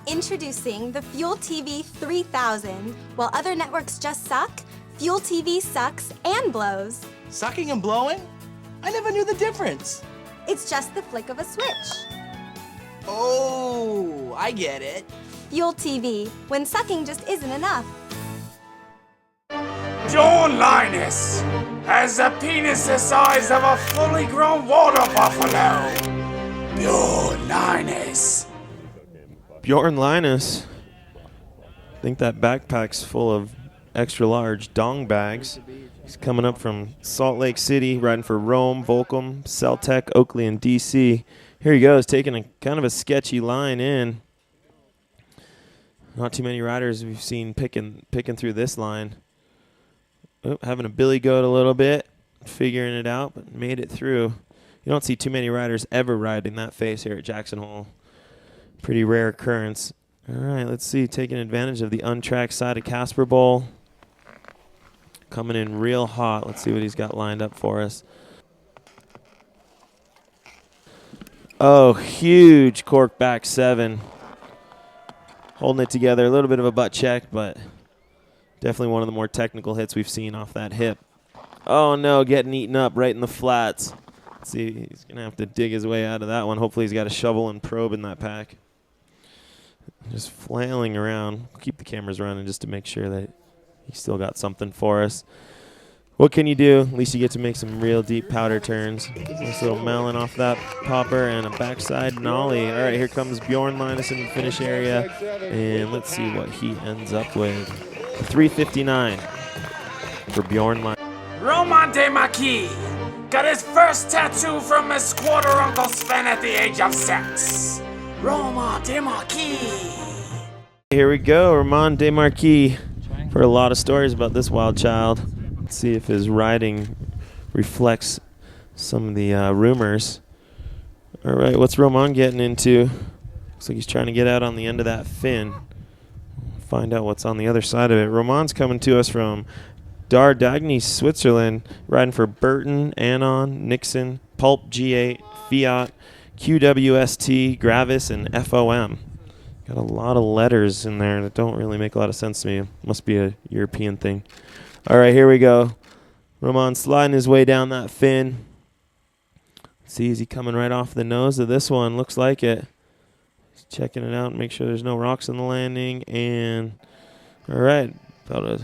Introducing the Fuel TV 3000. While other networks just suck, Fuel TV sucks and blows. Sucking and blowing? I never knew the difference. It's just the flick of a switch. Oh, I get it. Fuel TV, when sucking just isn't enough. Bjorn Leines has a penis the size of a fully grown water buffalo. Bjorn Leines. Bjorn Leines. I think that backpack's full of extra large dong bags. He's coming up from Salt Lake City, riding for Rome, Volcom, Celtec, Oakley, and DC. Here he goes, taking a kind of a sketchy line in. Not too many riders we've seen picking through this line. Oh, having a billy goat a little bit, figuring it out, but made it through. You don't see too many riders ever riding that face here at Jackson Hole. Pretty rare occurrence. All right, let's see, taking advantage of the untracked side of Casper Bowl. Coming in real hot. Let's see what he's got lined up for us. Oh, huge cork back 7. Holding it together. A little bit of a butt check, but definitely one of the more technical hits we've seen off that hip. Oh, no, getting eaten up right in the flats. Let's see, he's going to have to dig his way out of that one. Hopefully he's got a shovel and probe in that pack. Just flailing around. Keep the cameras running just to make sure that he's still got something for us. What can you do? At least you get to make some real deep powder turns. Nice little melon off that popper and a backside nollie. All right, here comes Bjorn Leines in the finish area. And let's see what he ends up with. 3:59 for Bjorn Leines. Roman de Marchi got his first tattoo from his quarter uncle Sven at the age of 6. Roman de Marchi. Here we go, Roman de Marchi. Heard a lot of stories about this wild child. Let's see if his riding reflects some of the rumors. All right, what's Roman getting into? Looks like he's trying to get out on the end of that fin. Find out what's on the other side of it. Roman's coming to us from Dardagny, Switzerland, riding for Burton, Anon, Nixon, Pulp G8, Fiat, QWST, Gravis, and FOM. Got a lot of letters in there that don't really make a lot of sense to me. Must be a European thing. All right, here we go. Roman sliding his way down that fin. See, is he coming right off the nose of this one? Looks like it. He's checking it out, make sure there's no rocks on the landing. And, all right, about a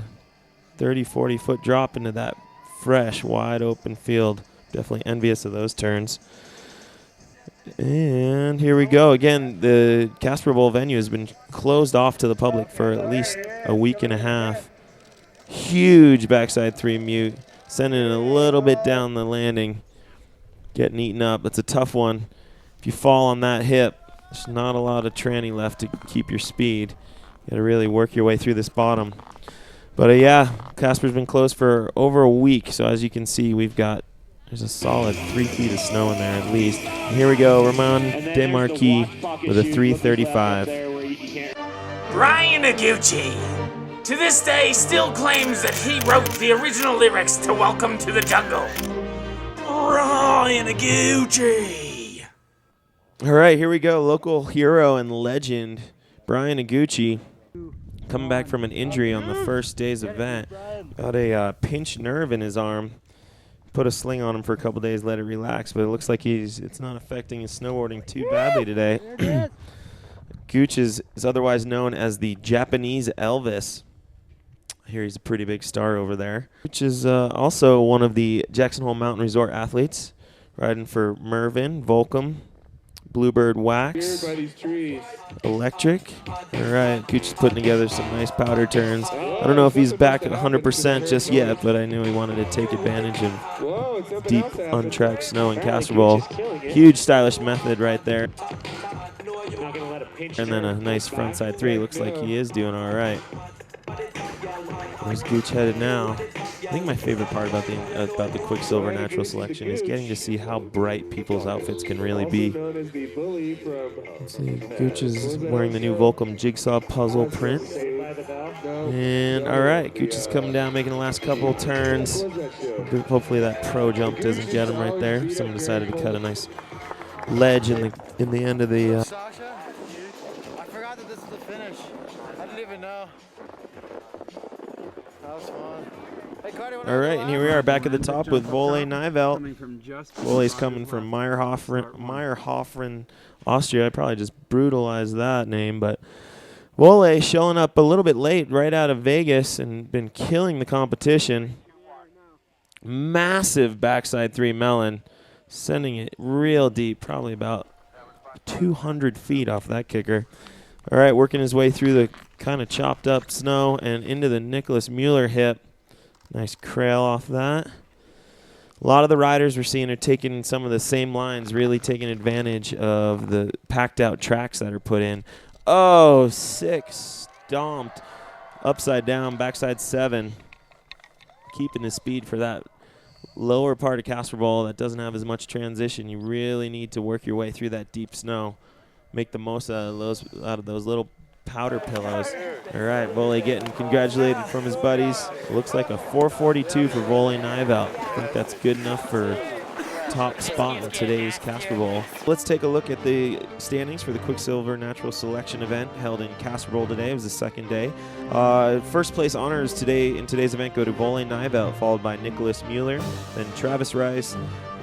30, 40-foot drop into that fresh, wide open field. Definitely envious of those turns. And here we go. Again, the Casper Bowl venue has been closed off to the public for at least a week and a half. Huge backside 3 mute. Sending it a little bit down the landing. Getting eaten up. That's a tough one. If you fall on that hip, there's not a lot of tranny left to keep your speed. You got to really work your way through this bottom. But yeah, Casper's been closed for over a week. So as you can see, there's a solid 3 feet of snow in there at least. And here we go, Roman de Marchi with a 3:35. Brian Iguchi, to this day, still claims that he wrote the original lyrics to Welcome to the Jungle. Brian Iguchi. All right, here we go. Local hero and legend, Brian Iguchi, coming back from an injury on the first day's event. Got a pinched nerve in his arm. Put a sling on him for a couple days, let it relax, but it looks like it's not affecting his snowboarding too badly today. Gooch is otherwise known as the Japanese Elvis. I hear he's a pretty big star over there. Gooch is also one of the Jackson Hole Mountain Resort athletes, riding for Mervyn, Volcom, Bluebird Wax, Electric. All right, Gooch is putting together some nice powder turns. I don't know if he's back at 100% just yet, but I knew he wanted to take advantage of deep, untracked snow in Casper Bowl. Huge stylish method right there. And then a nice frontside 3. Looks like he is doing all right. Where's Gooch headed now? I think my favorite part about the Quicksilver Natural Selection is getting to see how bright people's outfits can really be. Let's see, Gooch is wearing the new Volcom Jigsaw Puzzle print. And all right, Gooch is coming down, making the last couple turns. Hopefully that pro jump doesn't get him right there. Someone decided to cut a nice ledge in the end of the forgot that this is the finish. I didn't even know. That was fun. Hey, Cardi, All right, and here we are back at the top with Bjorn Leines. Volley's coming from Meyerhofen, Austria. I probably just brutalized that name, but Volley showing up a little bit late right out of Vegas and been killing the competition. Massive backside 3 melon, sending it real deep, probably about 200 feet off that kicker. All right, working his way through the kind of chopped up snow and into the Nicolas Muller hip. Nice crail off that. A lot of the riders we're seeing are taking some of the same lines, really taking advantage of the packed out tracks that are put in. Oh, 6 stomped upside down, backside 7. Keeping the speed for that lower part of Casper Bowl that doesn't have as much transition. You really need to work your way through that deep snow. Make the most out of those little powder pillows. All right, Volley getting congratulated from his buddies. Looks like a 442 for Volley Nijvelt. I think that's good enough for top spot in today's Casper Bowl. Let's take a look at the standings for the Quicksilver Natural Selection event held in Casper Bowl today. It was the second day. First place honors today in today's event go to Bjorn Leines, followed by Nicolas Muller, then Travis Rice,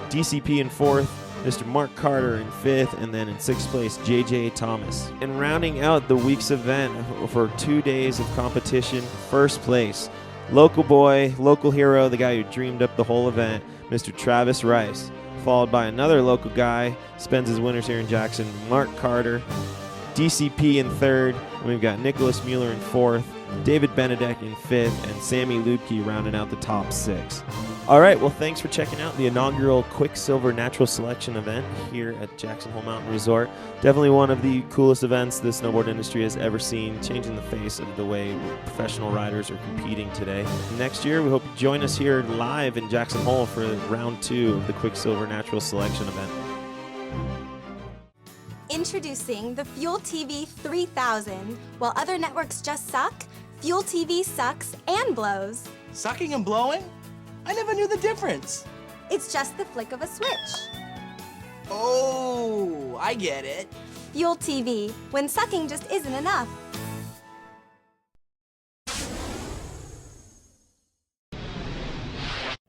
DCP in 4th, Mr. Mark Carter in 5th, and then in 6th place, JJ Thomas. And rounding out the week's event for 2 days of competition, first place, local boy, local hero, the guy who dreamed up the whole event, Mr. Travis Rice, followed by another local guy, spends his winters here in Jackson, Mark Carter, DCP in 3rd, and we've got Nicolas Muller in 4th, David Benedek in 5th, and Sammy Lubke rounding out the top 6. All right, well, thanks for checking out the inaugural Quicksilver Natural Selection event here at Jackson Hole Mountain Resort. Definitely one of the coolest events the snowboard industry has ever seen, changing the face of the way professional riders are competing today. Next year, we hope you join us here live in Jackson Hole for round 2 of the Quicksilver Natural Selection event. Introducing the Fuel TV 3000. While other networks just suck, Fuel TV sucks and blows. Sucking and blowing? I never knew the difference. It's just the flick of a switch. Oh, I get it. Fuel TV, when sucking just isn't enough.